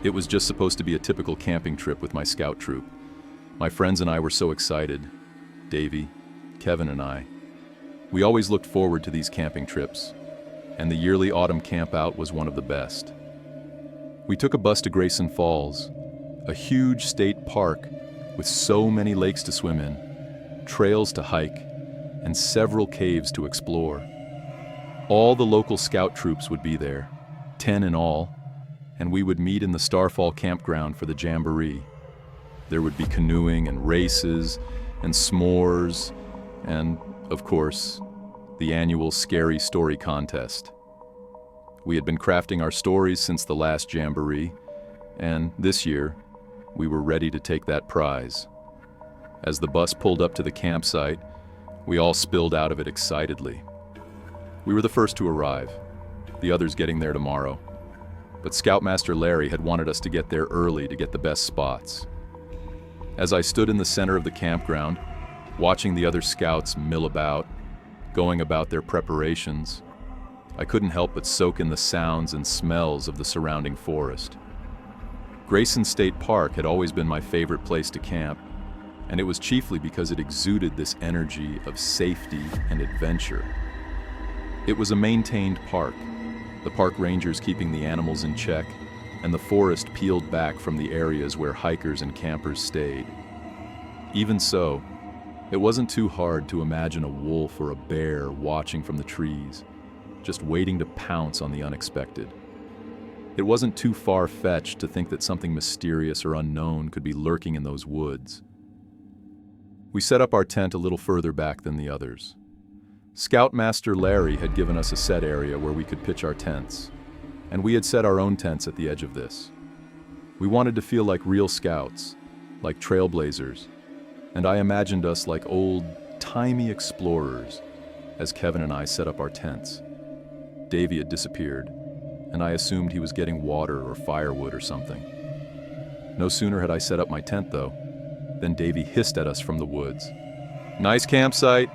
It was just supposed to be a typical camping trip with my scout troop. My friends and I were so excited. Davey, Kevin and I. We always looked forward to these camping trips, and the yearly autumn campout was one of the best. We took a bus to Grayson Falls, a huge state park with so many lakes to swim in, trails to hike, and several caves to explore. All the local scout troops would be there, 10 in all, and we would meet in the Starfall campground for the jamboree. There would be canoeing and races and s'mores and, of course, the annual Scary Story contest. We had been crafting our stories since the last jamboree, and this year, we were ready to take that prize. As the bus pulled up to the campsite, we all spilled out of it excitedly. We were the first to arrive, the others getting there tomorrow. But Scoutmaster Larry had wanted us to get there early to get the best spots. As I stood in the center of the campground, watching the other scouts mill about, going about their preparations, I couldn't help but soak in the sounds and smells of the surrounding forest. Grayson State Park had always been my favorite place to camp, and it was chiefly because it exuded this energy of safety and adventure. It was a maintained park, the park rangers keeping the animals in check, and the forest peeled back from the areas where hikers and campers stayed. Even so, it wasn't too hard to imagine a wolf or a bear watching from the trees, just waiting to pounce on the unexpected. It wasn't too far-fetched to think that something mysterious or unknown could be lurking in those woods. We set up our tent a little further back than the others. Scoutmaster Larry had given us a set area where we could pitch our tents, and we had set our own tents at the edge of this. We wanted to feel like real scouts, like trailblazers, and I imagined us like old-timey explorers as Kevin and I set up our tents. Davey had disappeared, and I assumed he was getting water or firewood or something. No sooner had I set up my tent, though, than Davey hissed at us from the woods. "Nice campsite,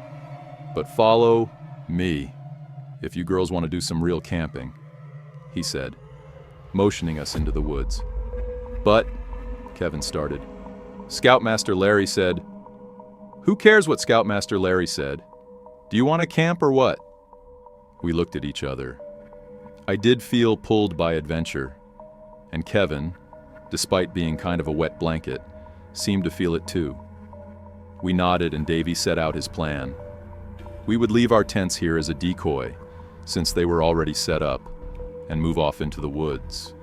but follow me if you girls want to do some real camping," he said, motioning us into the woods. "But," Kevin started. Scoutmaster Larry said, "Who cares what Scoutmaster Larry said? Do you want to camp or what?" We looked at each other. I did feel pulled by adventure, and Kevin, despite being kind of a wet blanket, seemed to feel it too. We nodded and Davey set out his plan. We would leave our tents here as a decoy, since they were already set up, and move off into the woods.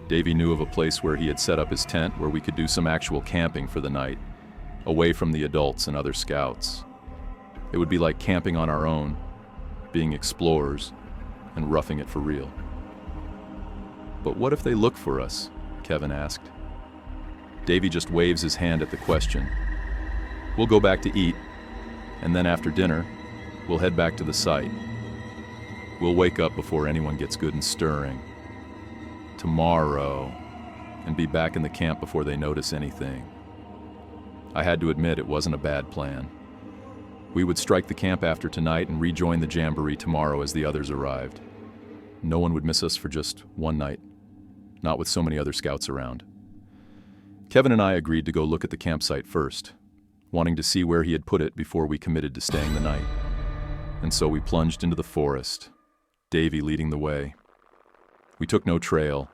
Davey knew of a place where he had set up his tent where we could do some actual camping for the night, away from the adults and other scouts. It would be like camping on our own, being explorers, and roughing it for real. "But what if they look for us?" Kevin asked. Davey just waves his hand at the question. "We'll go back to eat, and then after dinner, we'll head back to the site. We'll wake up before anyone gets good and stirring. Tomorrow, and be back in the camp before they notice anything." I had to admit it wasn't a bad plan. We would strike the camp after tonight and rejoin the jamboree tomorrow as the others arrived. No one would miss us for just one night, not with so many other scouts around. Kevin and I agreed to go look at the campsite first, wanting to see where he had put it before we committed to staying the night. And so we plunged into the forest, Davey leading the way. We took no trail,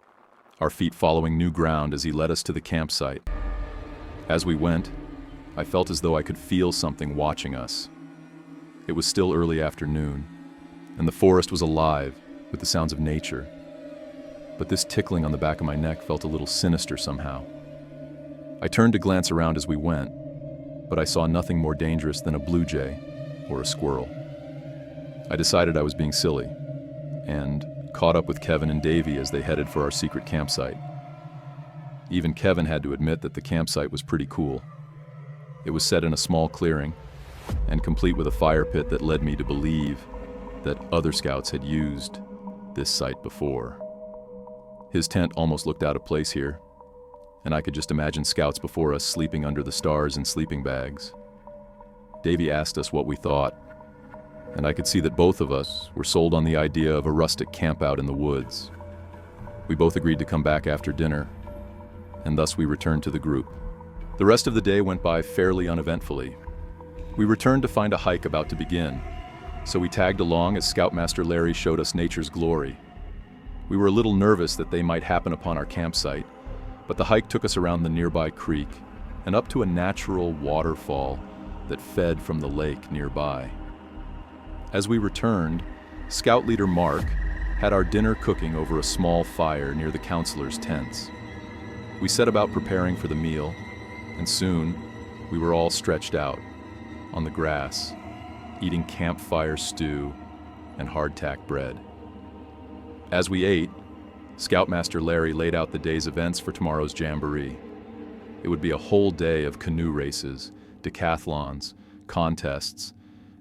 our feet following new ground as he led us to the campsite. As we went, I felt as though I could feel something watching us. It was still early afternoon, and the forest was alive with the sounds of nature. But this tickling on the back of my neck felt a little sinister somehow. I turned to glance around as we went, but I saw nothing more dangerous than a blue jay or a squirrel. I decided I was being silly, and caught up with Kevin and Davey as they headed for our secret campsite. Even Kevin had to admit that the campsite was pretty cool. It was set in a small clearing, and complete with a fire pit that led me to believe that other scouts had used this site before. His tent almost looked out of place here, and I could just imagine scouts before us sleeping under the stars in sleeping bags. Davey asked us what we thought, and I could see that both of us were sold on the idea of a rustic campout in the woods. We both agreed to come back after dinner, and thus we returned to the group. The rest of the day went by fairly uneventfully. We returned to find a hike about to begin, so we tagged along as Scoutmaster Larry showed us nature's glory. We were a little nervous that they might happen upon our campsite, but the hike took us around the nearby creek and up to a natural waterfall that fed from the lake nearby. As we returned, Scout Leader Mark had our dinner cooking over a small fire near the counselors' tents. We set about preparing for the meal, and soon we were all stretched out on the grass, eating campfire stew and hardtack bread. As we ate, Scoutmaster Larry laid out the day's events for tomorrow's jamboree. It would be a whole day of canoe races, decathlons, contests,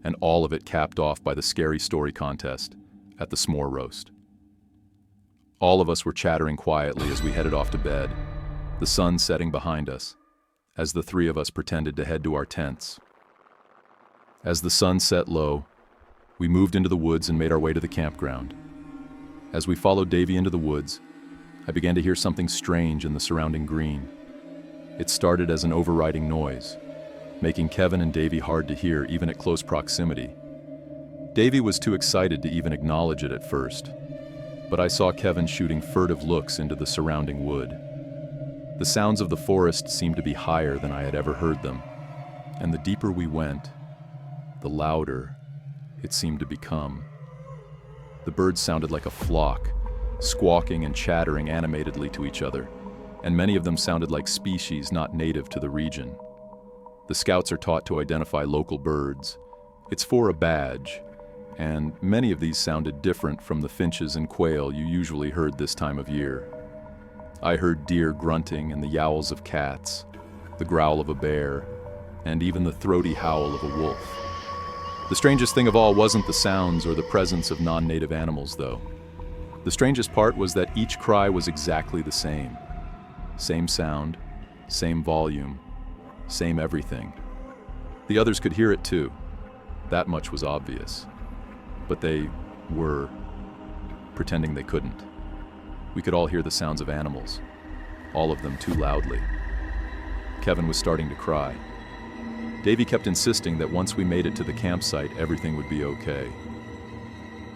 and all of it capped off by the scary story contest at the s'more roast. All of us were chattering quietly as we headed off to bed, the sun setting behind us, as the three of us pretended to head to our tents. As the sun set low, we moved into the woods and made our way to the campground. As we followed Davy into the woods, I began to hear something strange in the surrounding green. It started as an overriding noise, making Kevin and Davy hard to hear even at close proximity. Davy was too excited to even acknowledge it at first, but I saw Kevin shooting furtive looks into the surrounding wood. The sounds of the forest seemed to be higher than I had ever heard them, and the deeper we went, the louder it seemed to become. The birds sounded like a flock, squawking and chattering animatedly to each other, and many of them sounded like species not native to the region. The scouts are taught to identify local birds. It's for a badge, and many of these sounded different from the finches and quail you usually heard this time of year. I heard deer grunting and the yowls of cats, the growl of a bear, and even the throaty howl of a wolf. The strangest thing of all wasn't the sounds or the presence of non-native animals, though. The strangest part was that each cry was exactly the same. Same sound, same volume, same everything. The others could hear it too. That much was obvious. But they were pretending they couldn't. We could all hear the sounds of animals, all of them too loudly. Kevin was starting to cry. Davy kept insisting that once we made it to the campsite, everything would be okay.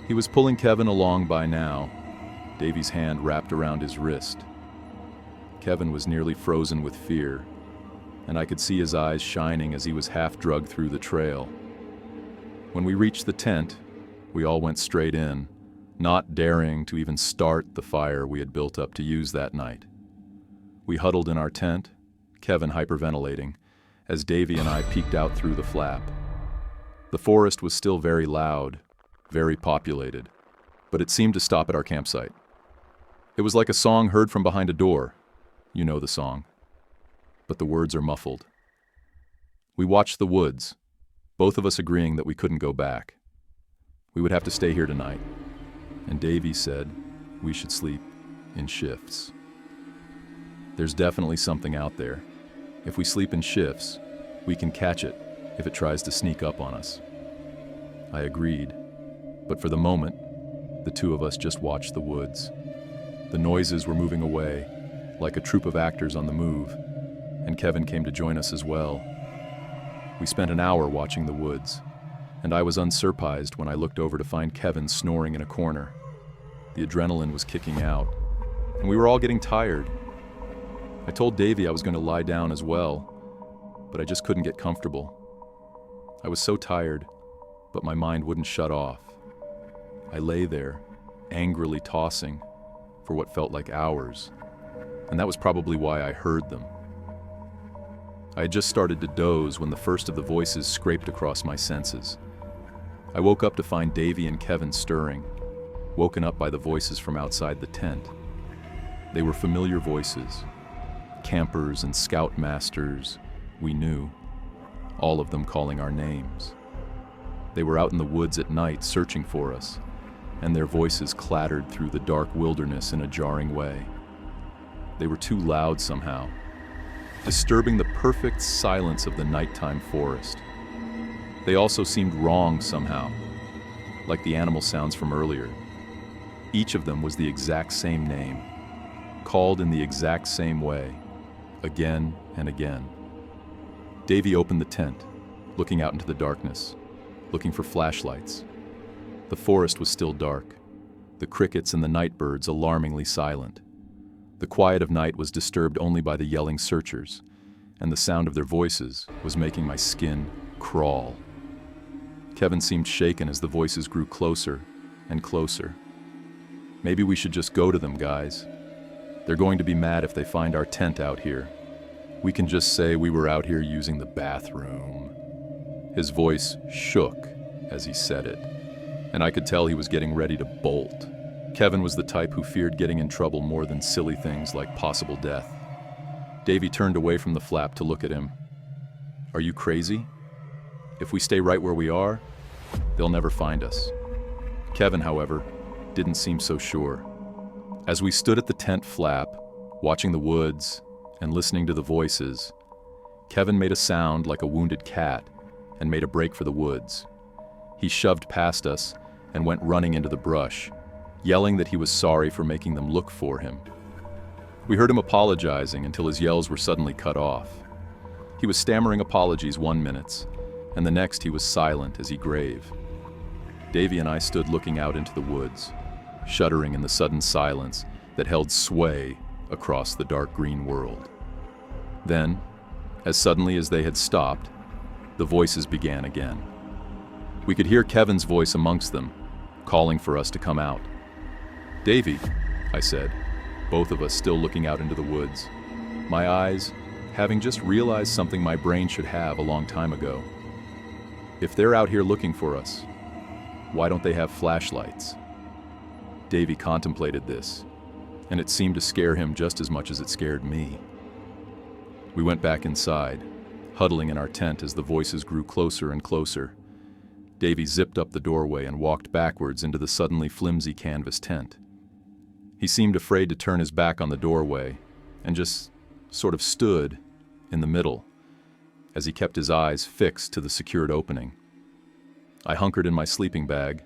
He was pulling Kevin along by now, Davy's hand wrapped around his wrist. Kevin was nearly frozen with fear, and I could see his eyes shining as he was half drugged through the trail. When we reached the tent, we all went straight in, not daring to even start the fire we had built up to use that night. We huddled in our tent, Kevin hyperventilating, as Davy and I peeked out through the flap. The forest was still very loud, very populated, but it seemed to stop at our campsite. It was like a song heard from behind a door. You know the song. But the words are muffled. We watched the woods, both of us agreeing that we couldn't go back. We would have to stay here tonight, and Davy said we should sleep in shifts. There's definitely something out there. If we sleep in shifts, we can catch it if it tries to sneak up on us. I agreed, but for the moment, the two of us just watched the woods. The noises were moving away, like a troupe of actors on the move, and Kevin came to join us as well. We spent an hour watching the woods, and I was unsurprised when I looked over to find Kevin snoring in a corner. The adrenaline was kicking out, and we were all getting tired. I told Davy I was going to lie down as well, but I just couldn't get comfortable. I was so tired, but my mind wouldn't shut off. I lay there, angrily tossing, for what felt like hours, and that was probably why I heard them. I had just started to doze when the first of the voices scraped across my senses. I woke up to find Davy and Kevin stirring, woken up by the voices from outside the tent. They were familiar voices, campers and scoutmasters we knew, all of them calling our names. They were out in the woods at night searching for us, and their voices clattered through the dark wilderness in a jarring way. They were too loud somehow, disturbing the perfect silence of the nighttime forest. They also seemed wrong somehow, like the animal sounds from earlier. Each of them was the exact same name, called in the exact same way, again and again. Davy opened the tent, looking out into the darkness, looking for flashlights. The forest was still dark, the crickets and the night birds alarmingly silent. The quiet of night was disturbed only by the yelling searchers, and the sound of their voices was making my skin crawl. Kevin seemed shaken as the voices grew closer and closer. Maybe we should just go to them, guys. They're going to be mad if they find our tent out here. We can just say we were out here using the bathroom. His voice shook as he said it, and I could tell he was getting ready to bolt. Kevin was the type who feared getting in trouble more than silly things like possible death. Davy turned away from the flap to look at him. Are you crazy? If we stay right where we are, they'll never find us. Kevin, however, didn't seem so sure. As we stood at the tent flap, watching the woods and listening to the voices, Kevin made a sound like a wounded cat and made a break for the woods. He shoved past us and went running into the brush, yelling that he was sorry for making them look for him. We heard him apologizing until his yells were suddenly cut off. He was stammering apologies 1 minute, and the next he was silent as he grave. Davy and I stood looking out into the woods, shuddering in the sudden silence that held sway across the dark green world. Then, as suddenly as they had stopped, the voices began again. We could hear Kevin's voice amongst them, calling for us to come out. "Davy," I said, both of us still looking out into the woods, my eyes having just realized something my brain should have a long time ago. If they're out here looking for us, why don't they have flashlights? Davy contemplated this, and it seemed to scare him just as much as it scared me. We went back inside, huddling in our tent as the voices grew closer and closer. Davy zipped up the doorway and walked backwards into the suddenly flimsy canvas tent. He seemed afraid to turn his back on the doorway and just sort of stood in the middle as he kept his eyes fixed to the secured opening. I hunkered in my sleeping bag,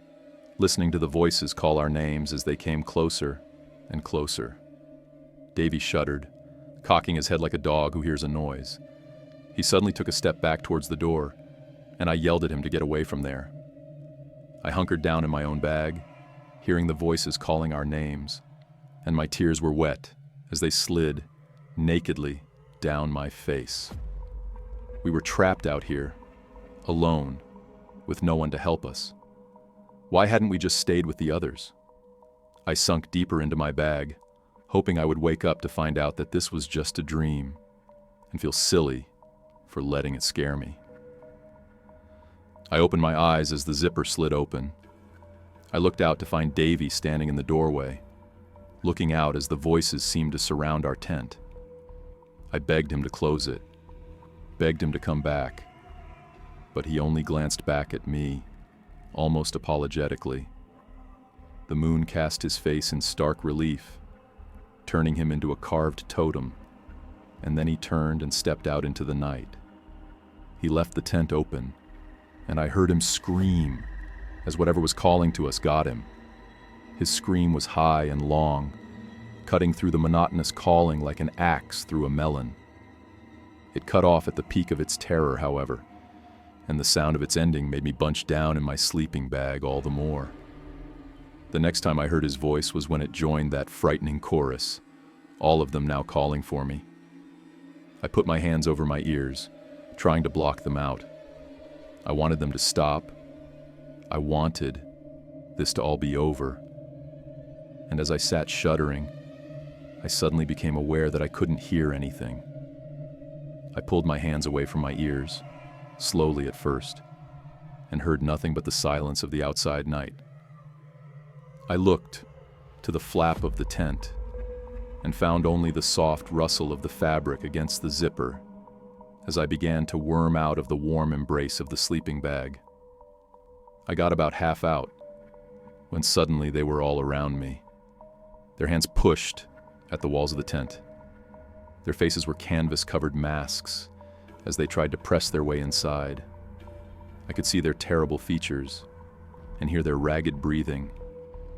listening to the voices call our names as they came closer and closer. Davy shuddered, cocking his head like a dog who hears a noise. He suddenly took a step back towards the door, and I yelled at him to get away from there. I hunkered down in my own bag, hearing the voices calling our names, and my tears were wet as they slid nakedly down my face. We were trapped out here, alone, with no one to help us. Why hadn't we just stayed with the others? I sunk deeper into my bag, hoping I would wake up to find out that this was just a dream, and feel silly for letting it scare me. I opened my eyes as the zipper slid open. I looked out to find Davy standing in the doorway, looking out as the voices seemed to surround our tent. I begged him to close it, begged him to come back, but he only glanced back at me, almost apologetically. The moon cast his face in stark relief, turning him into a carved totem, and then he turned and stepped out into the night. He left the tent open, and I heard him scream as whatever was calling to us got him. His scream was high and long, cutting through the monotonous calling like an axe through a melon. It cut off at the peak of its terror, however, and the sound of its ending made me bunch down in my sleeping bag all the more. The next time I heard his voice was when it joined that frightening chorus, all of them now calling for me. I put my hands over my ears, trying to block them out. I wanted them to stop. I wanted this to all be over. And as I sat shuddering, I suddenly became aware that I couldn't hear anything. I pulled my hands away from my ears, slowly at first, and heard nothing but the silence of the outside night. I looked to the flap of the tent and found only the soft rustle of the fabric against the zipper as I began to worm out of the warm embrace of the sleeping bag. I got about half out when suddenly they were all around me. Their hands pushed at the walls of the tent. Their faces were canvas-covered masks as they tried to press their way inside. I could see their terrible features and hear their ragged breathing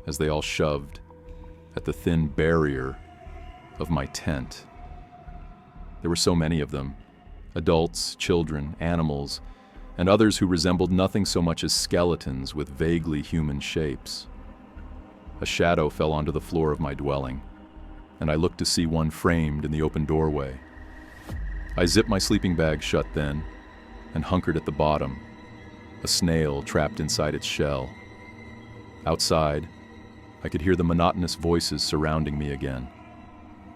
as they all shoved at the thin barrier of my tent. There were so many of them, adults, children, animals, and others who resembled nothing so much as skeletons with vaguely human shapes. A shadow fell onto the floor of my dwelling, and I looked to see one framed in the open doorway. I zipped my sleeping bag shut then, and hunkered at the bottom, a snail trapped inside its shell. Outside, I could hear the monotonous voices surrounding me again,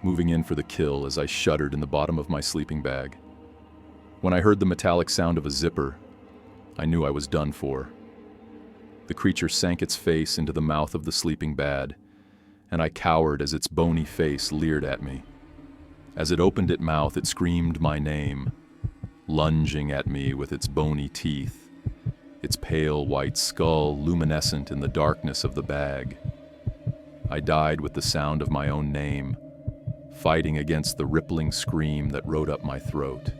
moving in for the kill as I shuddered in the bottom of my sleeping bag. When I heard the metallic sound of a zipper, I knew I was done for. The creature sank its face into the mouth of the sleeping bag, and I cowered as its bony face leered at me. As it opened its mouth, it screamed my name, lunging at me with its bony teeth, its pale white skull luminescent in the darkness of the bag. I died with the sound of my own name, fighting against the rippling scream that rode up my throat.